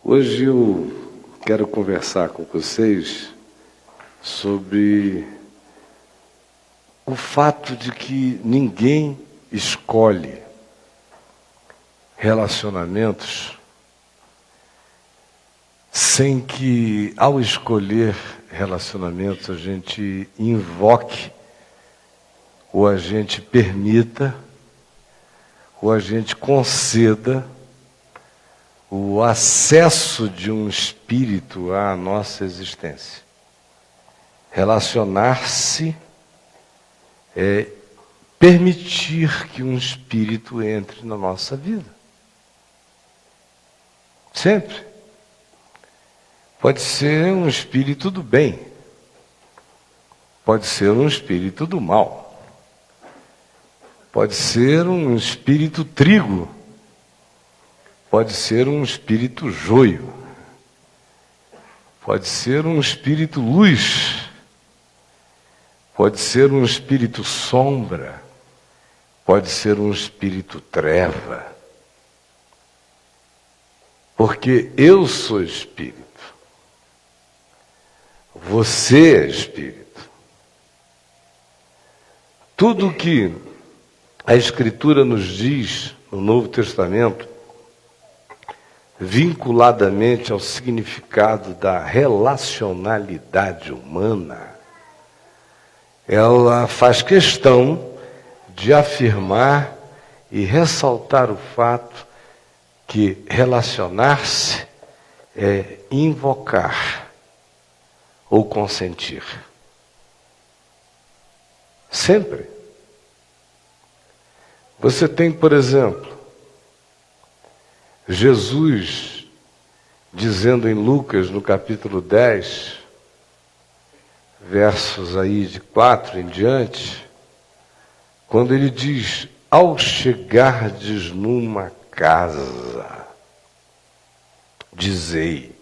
Hoje eu quero conversar com vocês sobre o fato de que ninguém escolhe relacionamentos sem que, ao escolher relacionamentos, a gente invoque, ou a gente permita, ou a gente conceda o acesso de um espírito à nossa existência. Relacionar-se é permitir que um espírito entre na nossa vida. Sempre. Pode ser um espírito do bem. Pode ser um espírito do mal. Pode ser um espírito trigo. Pode ser um espírito joio. Pode ser um espírito luz. Pode ser um espírito sombra. Pode ser um espírito treva. Porque eu sou espírito. Você é espírito. Tudo que a Escritura nos diz no Novo Testamento, vinculadamente ao significado da relacionalidade humana, ela faz questão de afirmar e ressaltar o fato que relacionar-se é invocar ou consentir. Sempre. Você tem, por exemplo, Jesus dizendo em Lucas, no capítulo 10, versos aí de 4 em diante, quando ele diz: ao chegardes numa casa, dizei,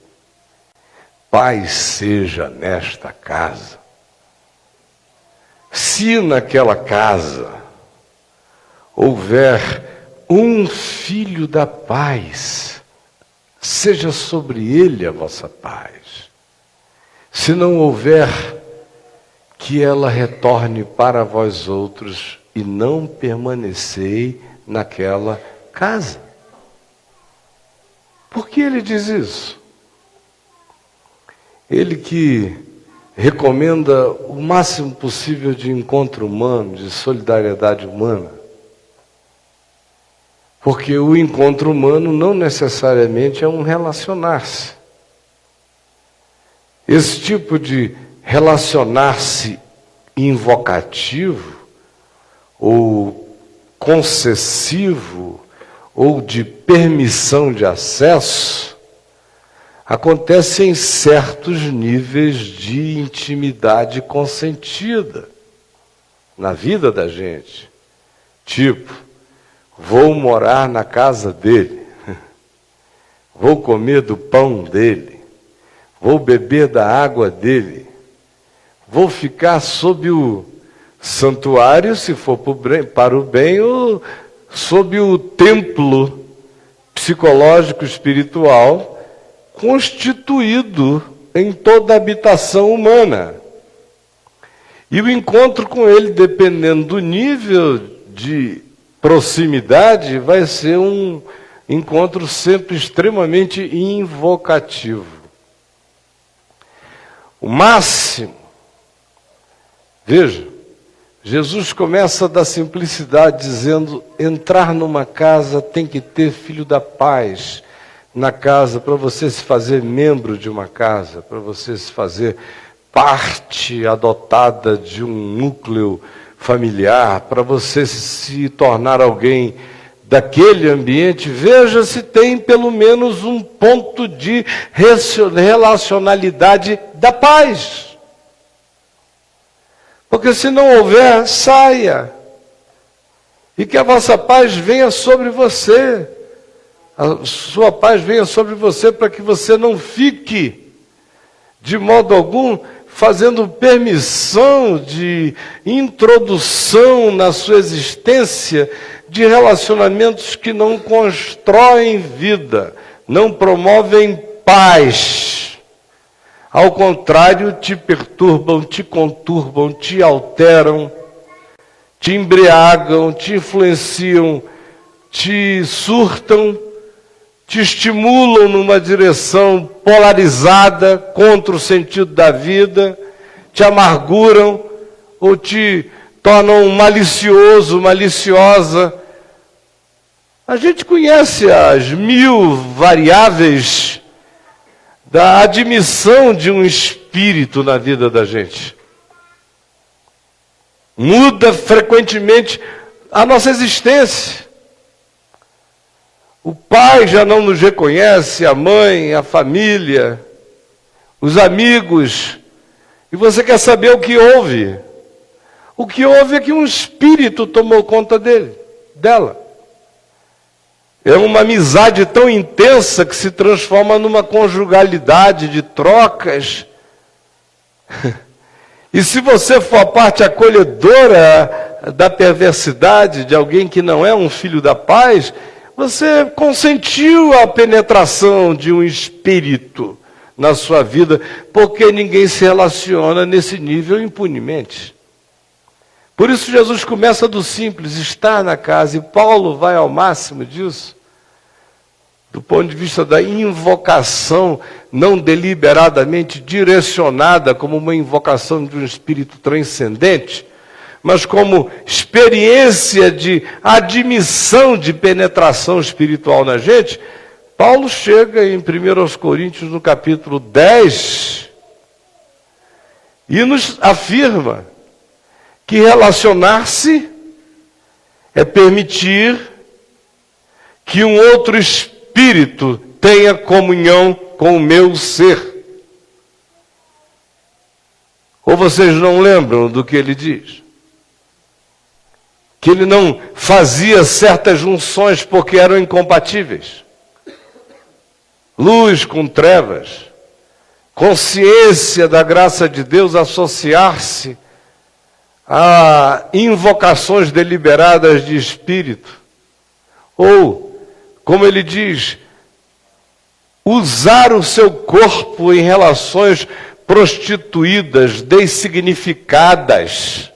paz seja nesta casa. Se naquela casa houver um filho da paz, seja sobre ele a vossa paz. Se não houver, que ela retorne para vós outros e não permanecei naquela casa. Por que ele diz isso? Ele que recomenda o máximo possível de encontro humano, de solidariedade humana. Porque o encontro humano não necessariamente é um relacionar-se. Esse tipo de relacionar-se invocativo, ou concessivo, ou de permissão de acesso, acontece em certos níveis de intimidade consentida na vida da gente. Tipo, vou morar na casa dele, vou comer do pão dele, vou beber da água dele, vou ficar sob o santuário, se for para o bem, ou sob o templo psicológico espiritual constituído em toda a habitação humana. E o encontro com ele, dependendo do nível de proximidade, vai ser um encontro sempre extremamente invocativo. O máximo, veja, Jesus começa da simplicidade dizendo, entrar numa casa tem que ter filho da paz na casa, para você se fazer membro de uma casa, para você se fazer parte adotada de um núcleo familiar, para você se tornar alguém daquele ambiente. Veja se tem pelo menos um ponto de relacionalidade da paz. Porque se não houver, saia. E que a vossa paz venha sobre você. A sua paz venha sobre você para que você não fique, de modo algum, fazendo permissão de introdução na sua existência de relacionamentos que não constroem vida, não promovem paz. Ao contrário, te perturbam, te conturbam, te alteram, te embriagam, te influenciam, te surtam, te estimulam numa direção polarizada contra o sentido da vida, te amarguram ou te tornam malicioso, maliciosa. A gente conhece as 1000 variáveis da admissão de um espírito na vida da gente. Muda frequentemente a nossa existência. O pai já não nos reconhece, a mãe, a família, os amigos. E você quer saber o que houve? O que houve é que um espírito tomou conta dela. É uma amizade tão intensa que se transforma numa conjugalidade de trocas. E se você for a parte acolhedora da perversidade de alguém que não é um filho da paz, você consentiu a penetração de um espírito na sua vida, porque ninguém se relaciona nesse nível impunemente. Por isso Jesus começa do simples, estar na casa, e Paulo vai ao máximo disso, do ponto de vista da invocação não deliberadamente direcionada como uma invocação de um espírito transcendente, mas como experiência de admissão de penetração espiritual na gente. Paulo chega em 1 Coríntios, no capítulo 10, e nos afirma que relacionar-se é permitir que um outro espírito tenha comunhão com o meu ser. Ou vocês não lembram do que ele diz? Que ele não fazia certas junções porque eram incompatíveis. Luz com trevas, consciência da graça de Deus associar-se a invocações deliberadas de espírito. Ou, como ele diz, usar o seu corpo em relações prostituídas, dessignificadas.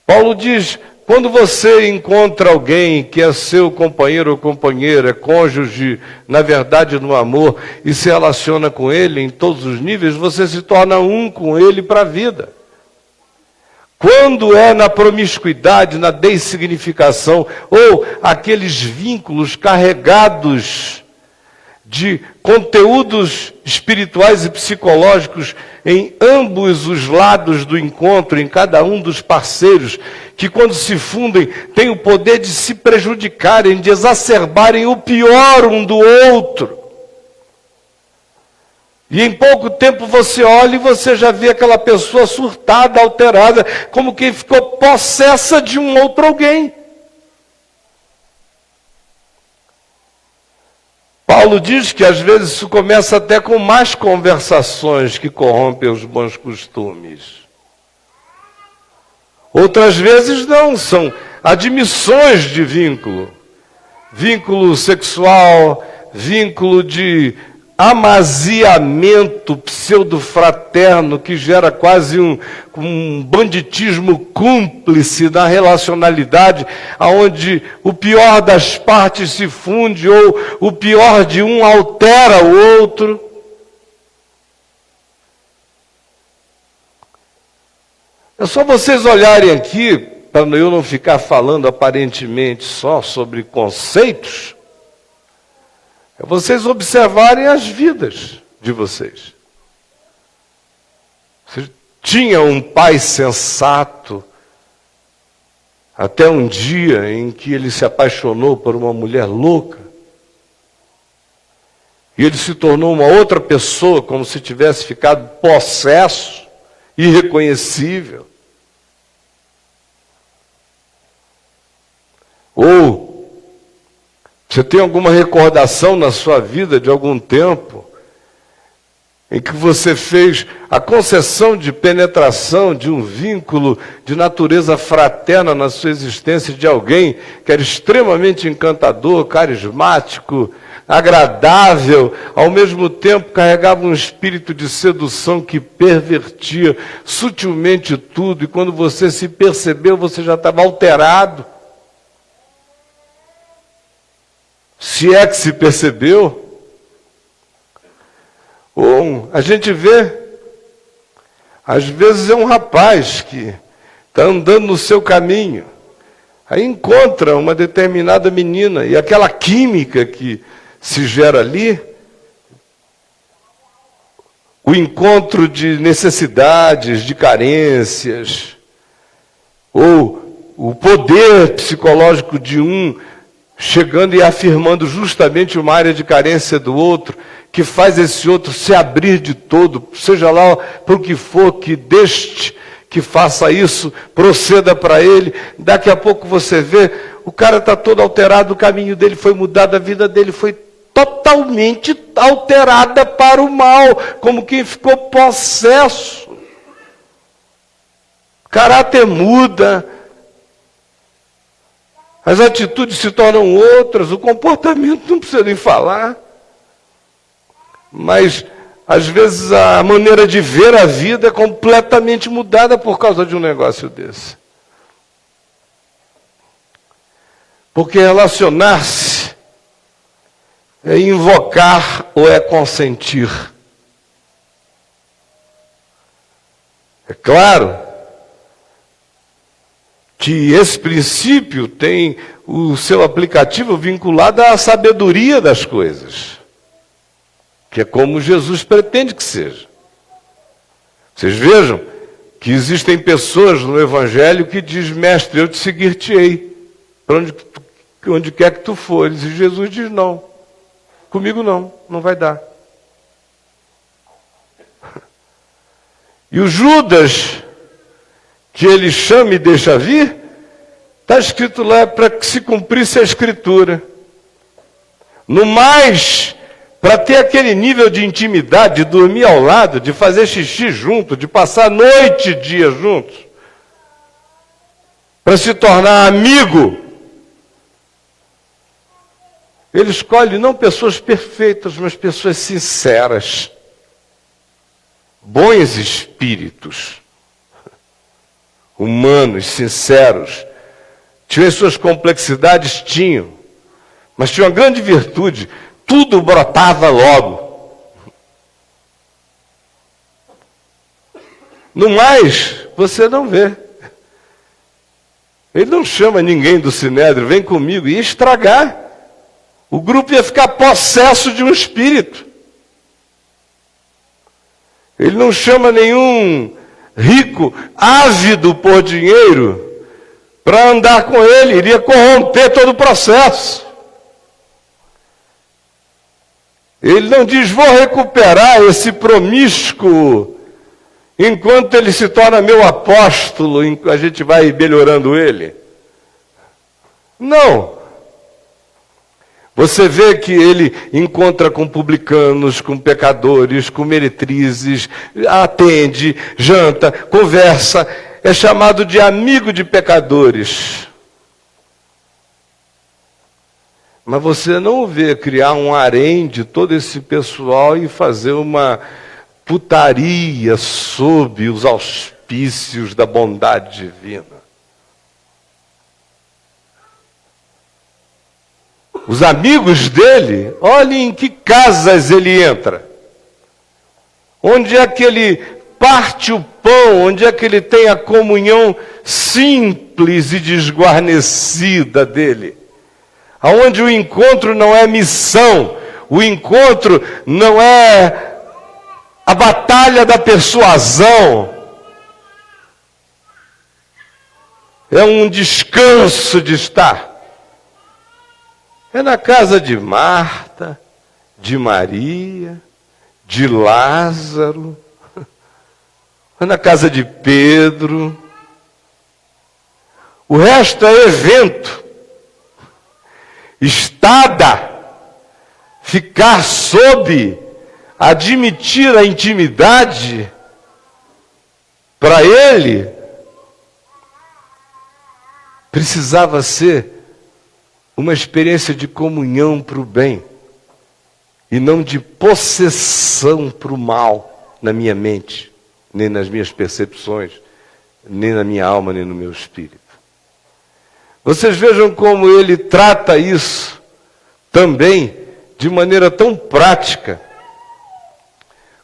Paulo diz, quando você encontra alguém que é seu companheiro ou companheira, cônjuge, na verdade no amor, e se relaciona com ele em todos os níveis, você se torna um com ele para a vida. Quando é na promiscuidade, na dessignificação, ou aqueles vínculos carregados de conteúdos espirituais e psicológicos em ambos os lados do encontro, em cada um dos parceiros, que quando se fundem, têm o poder de se prejudicarem, de exacerbarem o pior um do outro. E em pouco tempo você olha e você já vê aquela pessoa surtada, alterada, como quem ficou possessa de um outro alguém. Paulo diz que às vezes isso começa até com más conversações que corrompem os bons costumes. Outras vezes não, são admissões de vínculo. Vínculo sexual, vínculo de amaziamento pseudo-fraterno que gera quase um banditismo cúmplice na relacionalidade, onde o pior das partes se funde ou o pior de um altera o outro. É só vocês olharem aqui, para eu não ficar falando aparentemente só sobre conceitos, é vocês observarem as vidas de vocês. Você tinha um pai sensato, até um dia em que ele se apaixonou por uma mulher louca, e ele se tornou uma outra pessoa, como se tivesse ficado possesso, irreconhecível. Ou você tem alguma recordação na sua vida de algum tempo em que você fez a concessão de penetração de um vínculo de natureza fraterna na sua existência de alguém que era extremamente encantador, carismático, agradável, ao mesmo tempo carregava um espírito de sedução que pervertia sutilmente tudo, e quando você se percebeu, você já estava alterado. Se é que se percebeu. Ou a gente vê, às vezes é um rapaz que está andando no seu caminho, aí encontra uma determinada menina, e aquela química que se gera ali, o encontro de necessidades, de carências, ou o poder psicológico de um chegando e afirmando justamente uma área de carência do outro, que faz esse outro se abrir de todo, seja lá para o que for, que deste, que faça isso, proceda para ele. Daqui a pouco você vê, o cara está todo alterado, o caminho dele foi mudado, a vida dele foi totalmente alterada para o mal, como quem ficou possesso. O caráter muda, as atitudes se tornam outras, o comportamento não precisa nem falar. Mas, às vezes, a maneira de ver a vida é completamente mudada por causa de um negócio desse. Porque relacionar-se é invocar ou é consentir. É claro que esse princípio tem o seu aplicativo vinculado à sabedoria das coisas, que é como Jesus pretende que seja. Vocês vejam que existem pessoas no Evangelho que dizem: mestre, eu te seguir-te-ei, para onde quer que tu fores. E Jesus diz: não, comigo não, não vai dar. E o Judas, que ele chama e deixa vir, está escrito lá para que se cumprisse a Escritura. No mais, para ter aquele nível de intimidade, de dormir ao lado, de fazer xixi junto, de passar noite e dia juntos, para se tornar amigo, ele escolhe não pessoas perfeitas, mas pessoas sinceras, bons espíritos, humanos, sinceros. Tinham as suas complexidades? Tinham. Mas tinha uma grande virtude: tudo brotava logo. No mais, você não vê. Ele não chama ninguém do Sinédrio: vem comigo. Ia estragar. O grupo ia ficar possesso de um espírito. Ele não chama nenhum rico, ávido por dinheiro, para andar com ele, iria corromper todo o processo. Ele não diz: vou recuperar esse promíscuo enquanto ele se torna meu apóstolo, a gente vai melhorando ele. Não. Você vê que ele encontra com publicanos, com pecadores, com meretrizes, atende, janta, conversa, é chamado de amigo de pecadores. Mas você não vê criar um harém de todo esse pessoal e fazer uma putaria sob os auspícios da bondade divina. Os amigos dele, olhem em que casas ele entra. Onde é que ele parte o pão, onde é que ele tem a comunhão simples e desguarnecida dele. Aonde o encontro não é missão, o encontro não é a batalha da persuasão. É um descanso de estar. É na casa de Marta, de Maria, de Lázaro, é na casa de Pedro. O resto é evento. Estada, ficar sob, admitir a intimidade, para ele, precisava ser uma experiência de comunhão para o bem. e não de possessão para o mal na minha mente, nem nas minhas percepções, nem na minha alma, nem no meu espírito. Vocês vejam como ele trata isso também de maneira tão prática,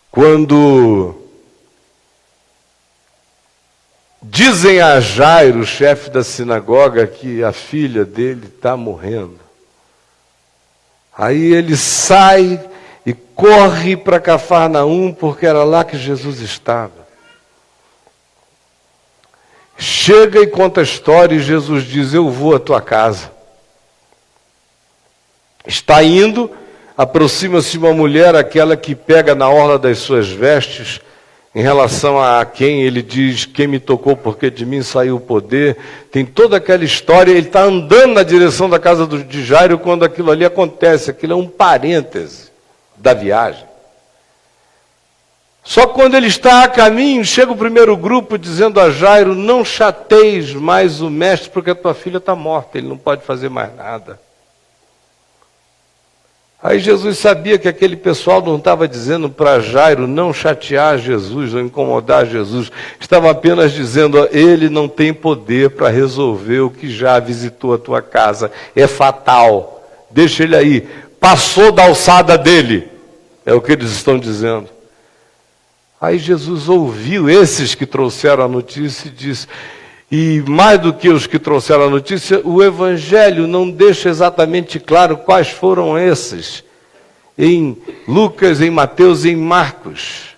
quando dizem a Jairo, o chefe da sinagoga, que a filha dele está morrendo. Aí ele sai e corre para Cafarnaum, porque era lá que Jesus estava. Chega e conta a história, e Jesus diz: eu vou à tua casa. Está indo, aproxima-se uma mulher, aquela que pega na orla das suas vestes, em relação a quem ele diz: quem me tocou, porque de mim saiu o poder. Tem toda aquela história. Ele está andando na direção da casa de Jairo quando aquilo ali acontece. Aquilo é um parêntese da viagem. Só quando ele está a caminho, chega o primeiro grupo dizendo a Jairo: não chateis mais o mestre, porque a tua filha está morta, ele não pode fazer mais nada. Aí Jesus sabia que aquele pessoal não estava dizendo para Jairo não chatear Jesus ou incomodar Jesus. Estava apenas dizendo: ele não tem poder para resolver o que já visitou a tua casa. É fatal. Deixa ele aí. Passou da alçada dele. É o que eles estão dizendo. Aí Jesus ouviu esses que trouxeram a notícia e disse... E mais do que os que trouxeram a notícia, o Evangelho não deixa exatamente claro quais foram esses. Em Lucas, em Mateus e em Marcos.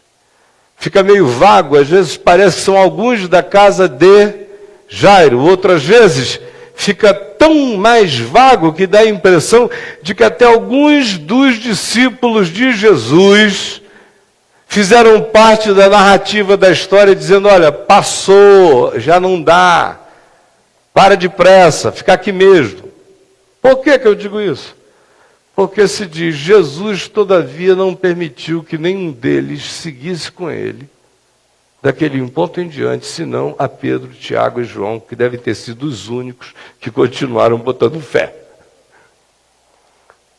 Fica meio vago, às vezes parece que são alguns da casa de Jairo. Outras vezes fica tão mais vago que dá a impressão de que até alguns dos discípulos de Jesus fizeram parte da narrativa da história, dizendo: olha, passou, já não dá, para depressa, fica aqui mesmo. Por que eu digo isso? Porque se diz: Jesus, todavia, não permitiu que nenhum deles seguisse com ele, daquele ponto em diante, senão a Pedro, Tiago e João, que devem ter sido os únicos que continuaram botando fé.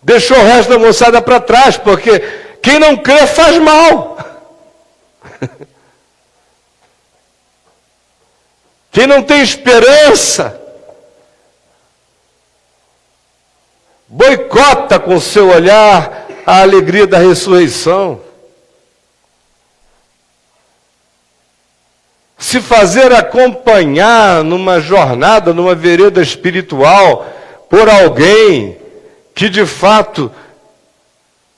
Deixou o resto da moçada para trás, porque quem não crê faz mal. Quem não tem esperança, boicota com seu olhar a alegria da ressurreição. Se fazer acompanhar numa jornada, numa vereda espiritual, por alguém que de fato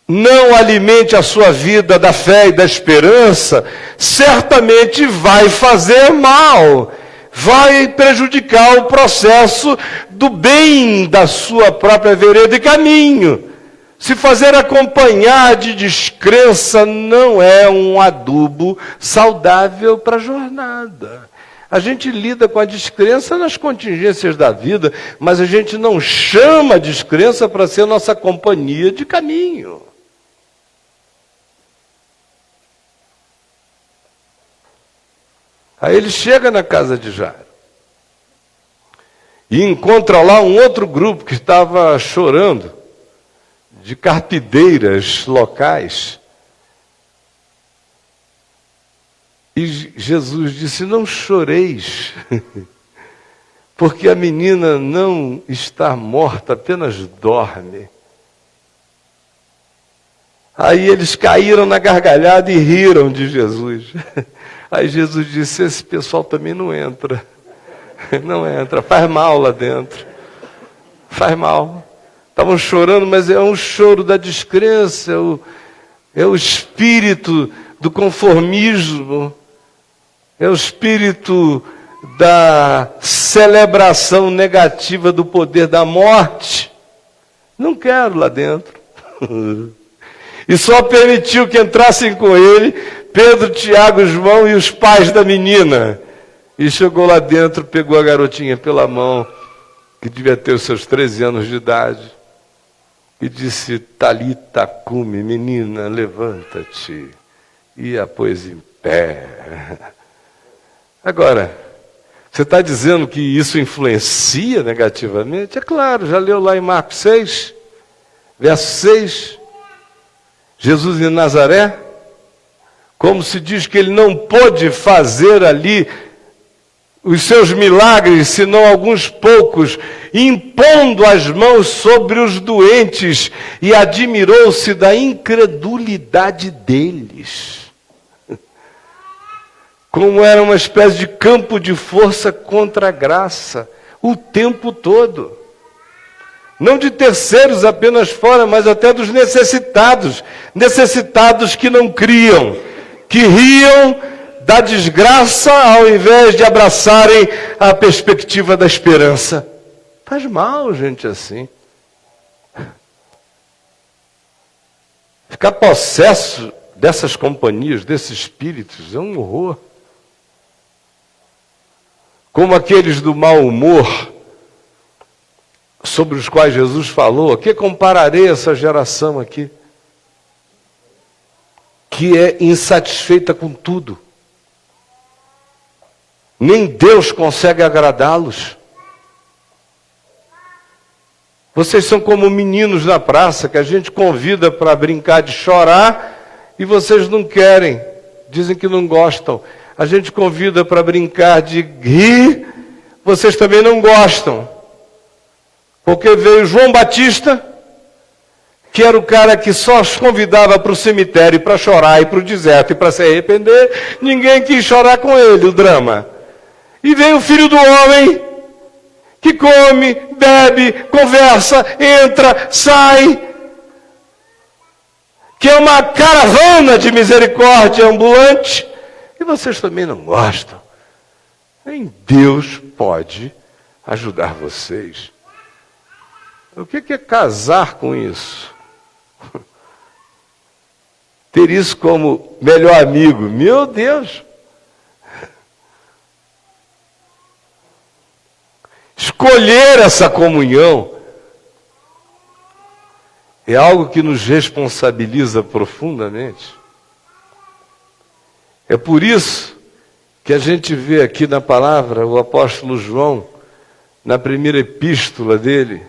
não alimente a sua vida da fé e da esperança, certamente vai fazer mal, vai prejudicar o processo do bem da sua própria vereda e caminho. Se fazer acompanhar de descrença não é um adubo saudável para a jornada. A gente lida com a descrença nas contingências da vida, mas a gente não chama a descrença para ser nossa companhia de caminho. Aí ele chega na casa de Jairo e encontra lá um outro grupo que estava chorando, de carpideiras locais. E Jesus disse: não choreis, porque a menina não está morta, apenas dorme. Aí eles caíram na gargalhada e riram de Jesus. Aí Jesus disse: esse pessoal também não entra. Não entra, faz mal lá dentro. Faz mal. Estavam chorando, mas é um choro da descrença, é o espírito do conformismo, é o espírito da celebração negativa do poder da morte. Não quero lá dentro. E só permitiu que entrassem com ele Pedro, Tiago, João e os pais da menina. E chegou lá dentro, pegou a garotinha pela mão, que devia ter os seus 13 anos de idade, e disse: Talita cumi, menina, levanta-te. E a pôs em pé. Agora, você está dizendo que isso influencia negativamente? É claro, já leu lá em Marcos 6, verso 6. Jesus de Nazaré, como se diz que ele não pôde fazer ali os seus milagres, senão alguns poucos, impondo as mãos sobre os doentes, e admirou-se da incredulidade deles. Como era uma espécie de campo de força contra a graça, o tempo todo. Não de terceiros apenas fora, mas até dos necessitados. Necessitados que não criam, que riam da desgraça ao invés de abraçarem a perspectiva da esperança. Faz mal, gente, assim. Ficar possesso dessas companhias, desses espíritos, é um horror. Como aqueles do mau humor, sobre os quais Jesus falou, a que compararei essa geração aqui? Que é insatisfeita com tudo. Nem Deus consegue agradá-los. Vocês são como meninos na praça, que a gente convida para brincar de chorar, e vocês não querem, dizem que não gostam. A gente convida para brincar de rir, vocês também não gostam. Porque veio João Batista, que era o cara que só os convidava para o cemitério, para chorar, e para o deserto, e para se arrepender. Ninguém quis chorar com ele, o drama. E veio o Filho do Homem, que come, bebe, conversa, entra, sai, que é uma caravana de misericórdia ambulante, e vocês também não gostam. Nem Deus pode ajudar vocês. O que é casar com isso? Ter isso como melhor amigo? Meu Deus! Escolher essa comunhão é algo que nos responsabiliza profundamente. É por isso que a gente vê aqui na palavra o apóstolo João, na primeira epístola dele,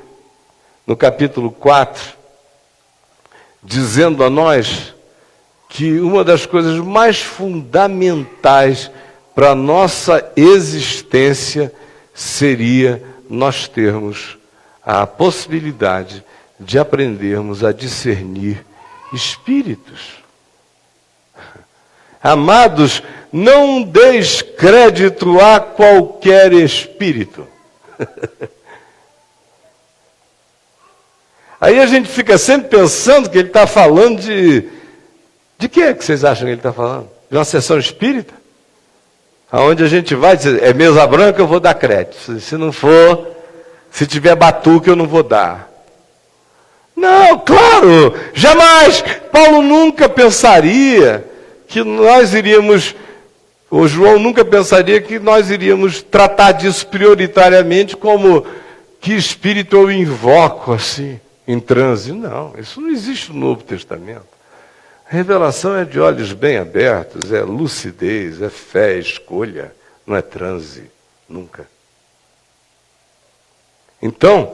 no capítulo 4, dizendo a nós que uma das coisas mais fundamentais para a nossa existência seria nós termos a possibilidade de aprendermos a discernir espíritos. Amados, não deis crédito a qualquer espírito. Aí a gente fica sempre pensando que ele está falando de... De que é que vocês acham que ele está falando? De uma sessão espírita? Aonde a gente vai dizer, é mesa branca, eu vou dar crédito. Se não for, se tiver batuque, eu não vou dar. Não, claro, jamais. Paulo nunca pensaria que nós iríamos, ou João nunca pensaria que nós iríamos tratar disso prioritariamente como que espírito eu invoco assim, em transe. Não, isso não existe no Novo Testamento. A revelação é de olhos bem abertos, é lucidez, é fé, é escolha, não é transe, nunca. Então,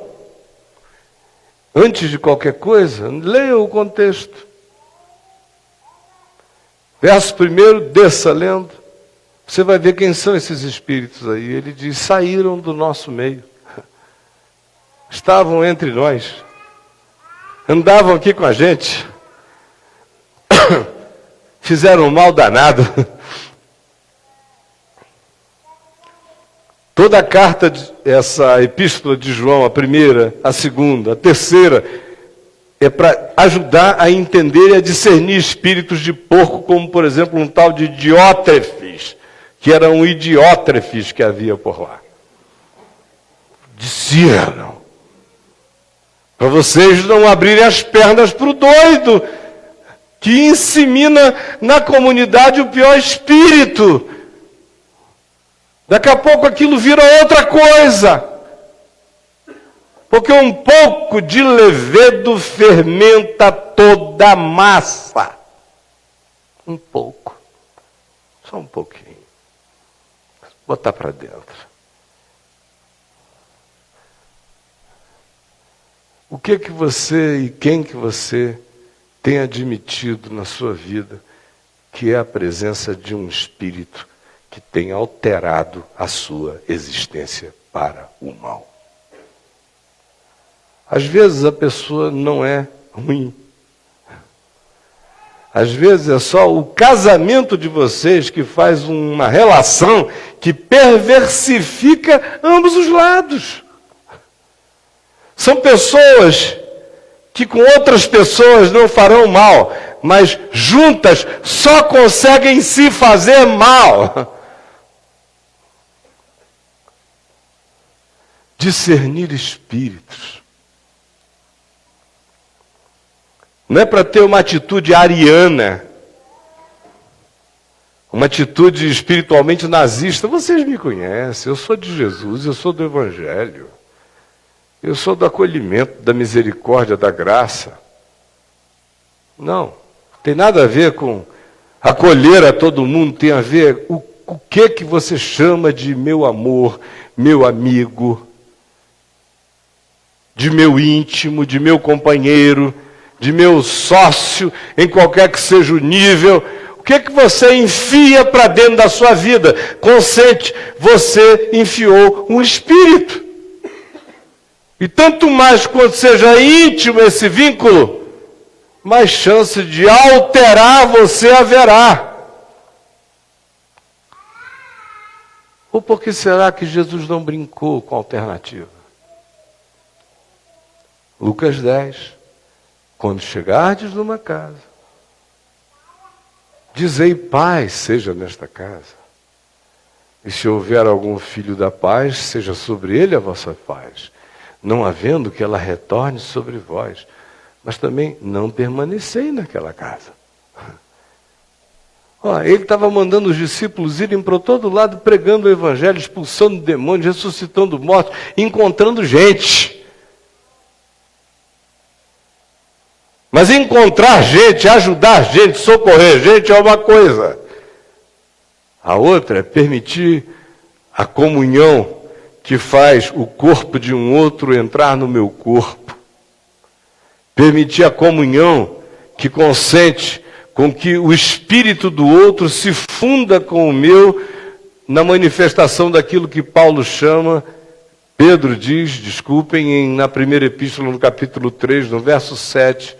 antes de qualquer coisa, leia o contexto. Verso 1, desça lendo. Você vai ver quem são esses espíritos aí. Ele diz, saíram do nosso meio. Estavam entre nós. Andavam aqui com a gente. Fizeram um mal danado. Toda a carta, essa epístola de João, a primeira, a segunda, a terceira, é para ajudar a entender e a discernir espíritos de porco, como por exemplo um tal de Diótrefes, que era um idiótrefes que havia por lá. Discernam, para vocês não abrirem as pernas para o doido, que insemina na comunidade o pior espírito. Daqui a pouco aquilo vira outra coisa. Porque um pouco de levedo fermenta toda a massa. Um pouco. Só um pouquinho. Botar para dentro. O que você e quem que você tem admitido na sua vida que é a presença de um espírito que tem alterado a sua existência para o mal. Às vezes a pessoa não é ruim. Às vezes é só o casamento de vocês que faz uma relação que perversifica ambos os lados. São pessoas que com outras pessoas não farão mal, mas juntas só conseguem se fazer mal. Discernir espíritos. Não é para ter uma atitude ariana, uma atitude espiritualmente nazista. Vocês me conhecem, eu sou de Jesus, eu sou do Evangelho. Eu sou do acolhimento, da misericórdia, da graça. Não, tem nada a ver com acolher a todo mundo, tem a ver o que você chama de meu amor, meu amigo, de meu íntimo, de meu companheiro, de meu sócio, em qualquer que seja o nível. O que você enfia para dentro da sua vida? Consente, você enfiou um espírito. E tanto mais quanto seja íntimo esse vínculo, mais chance de alterar você haverá. Ou por que será que Jesus não brincou com a alternativa? Lucas 10. Quando chegardes numa casa, dizei paz seja nesta casa. E se houver algum filho da paz, seja sobre ele a vossa paz. Não havendo que ela retorne sobre vós, mas também não permanecei naquela casa. Ele estava mandando os discípulos irem para todo lado, pregando o evangelho, expulsando demônios, ressuscitando mortos, encontrando gente. Mas encontrar gente, ajudar gente, socorrer gente é uma coisa. A outra é permitir a comunhão que faz o corpo de um outro entrar no meu corpo. Permitir a comunhão que consente com que o espírito do outro se funda com o meu na manifestação daquilo que Paulo chama, Pedro diz, desculpem, na primeira epístola, no capítulo 3, no verso 7,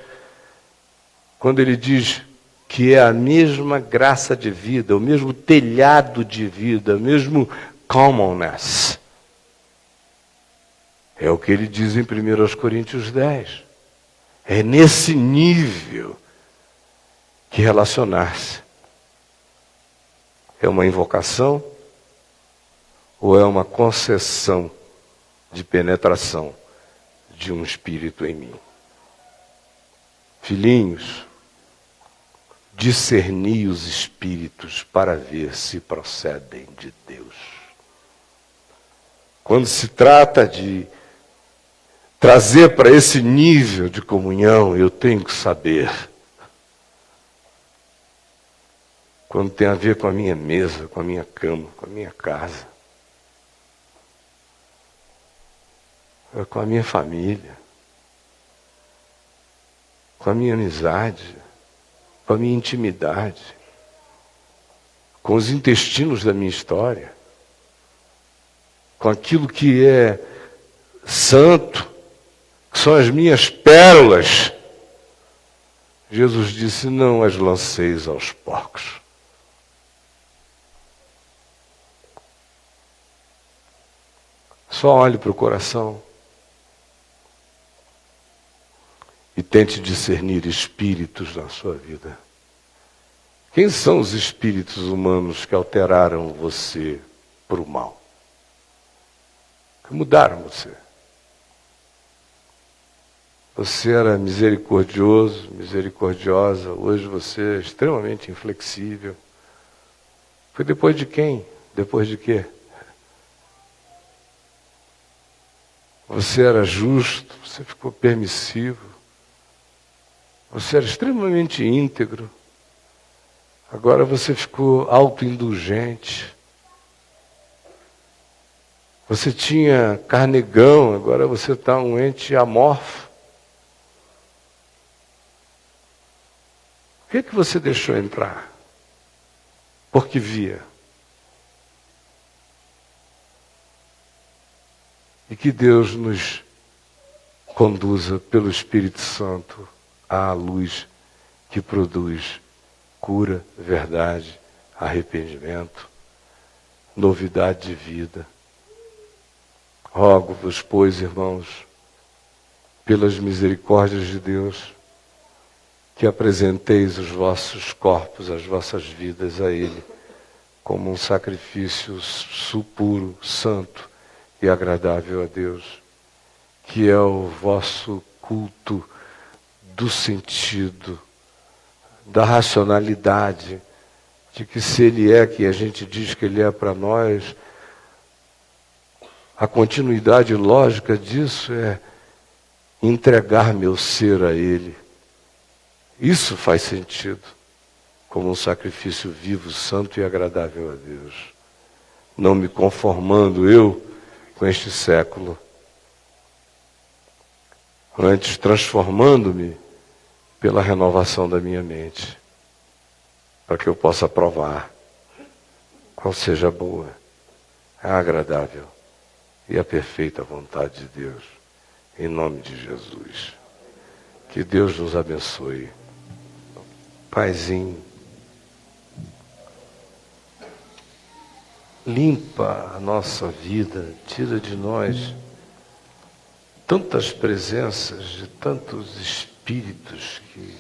quando ele diz que é a mesma graça de vida, o mesmo telhado de vida, o mesmo commonness. É o que ele diz em 1 Coríntios 10. É nesse nível que relacionar-se é uma invocação ou é uma concessão de penetração de um espírito em mim. Filhinhos, discerni os espíritos para ver se procedem de Deus. Quando se trata de trazer para esse nível de comunhão, eu tenho que saber. Quando tem a ver com a minha mesa, com a minha cama, com a minha casa, com a minha família, com a minha amizade, com a minha intimidade, com os intestinos da minha história, com aquilo que é santo, que são as minhas pérolas. Jesus disse, não as lanceis aos porcos. Só olhe para o coração e tente discernir espíritos na sua vida. Quem são os espíritos humanos que alteraram você para o mal? Que mudaram você? Você era misericordioso, misericordiosa, hoje você é extremamente inflexível. Foi depois de quem? Depois de quê? Você era justo, você ficou permissivo. Você era extremamente íntegro. Agora você ficou autoindulgente. Você tinha carnegão, agora você está um ente amorfo. Por que você deixou entrar? Porque via. E que Deus nos conduza pelo Espírito Santo à luz que produz cura, verdade, arrependimento, novidade de vida. Rogo-vos, pois, irmãos, pelas misericórdias de Deus, que apresenteis os vossos corpos, as vossas vidas a Ele, como um sacrifício puro, santo e agradável a Deus, que é o vosso culto do sentido, da racionalidade, de que se Ele é que a gente diz que Ele é para nós, a continuidade lógica disso é entregar meu ser a Ele. Isso faz sentido, como um sacrifício vivo, santo e agradável a Deus. Não me conformando eu com este século, antes transformando-me pela renovação da minha mente, para que eu possa provar qual seja a boa, a agradável e a perfeita vontade de Deus, em nome de Jesus. Que Deus nos abençoe. Paizinho, limpa a nossa vida, tira de nós tantas presenças de tantos espíritos que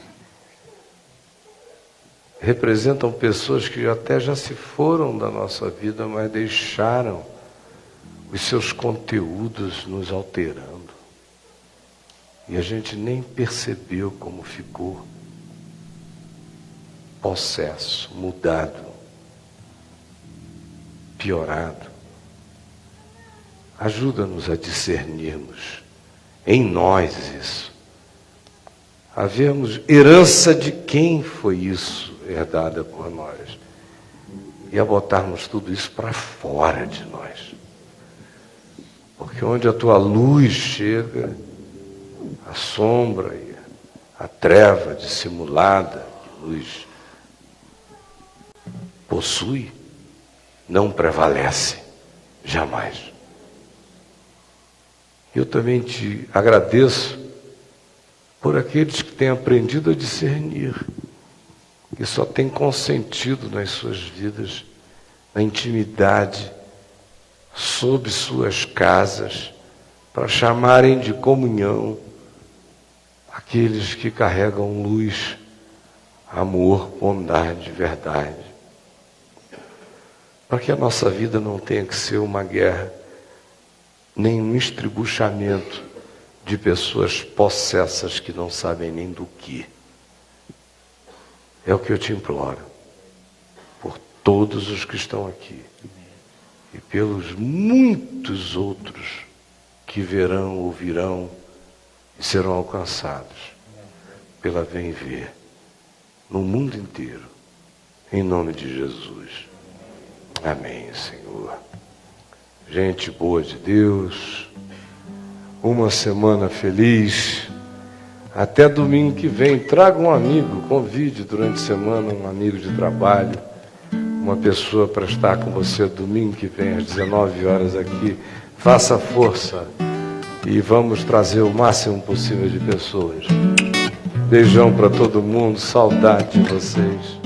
representam pessoas que até já se foram da nossa vida, mas deixaram os seus conteúdos nos alterando. E a gente nem percebeu como ficou possesso, mudado, piorado. Ajuda-nos a discernirmos em nós isso. A vermos herança de quem foi isso herdada por nós. E a botarmos tudo isso para fora de nós. Porque onde a tua luz chega, a sombra e a treva dissimulada que luz possui, não prevalece, jamais. Eu também te agradeço por aqueles que têm aprendido a discernir, que só têm consentido nas suas vidas, na intimidade, sob suas casas, para chamarem de comunhão aqueles que carregam luz, amor, bondade, verdade. Para que a nossa vida não tenha que ser uma guerra, nem um estribuchamento de pessoas possessas que não sabem nem do que. É o que eu te imploro, por todos os que estão aqui, e pelos muitos outros que verão, ouvirão e serão alcançados pela Vem Ver, no mundo inteiro, em nome de Jesus. Amém, Senhor. Gente boa de Deus, uma semana feliz. Até domingo que vem, traga um amigo, convide durante a semana um amigo de trabalho, uma pessoa para estar com você domingo que vem às 19 horas aqui. Faça força e vamos trazer o máximo possível de pessoas. Beijão para todo mundo, saudade de vocês.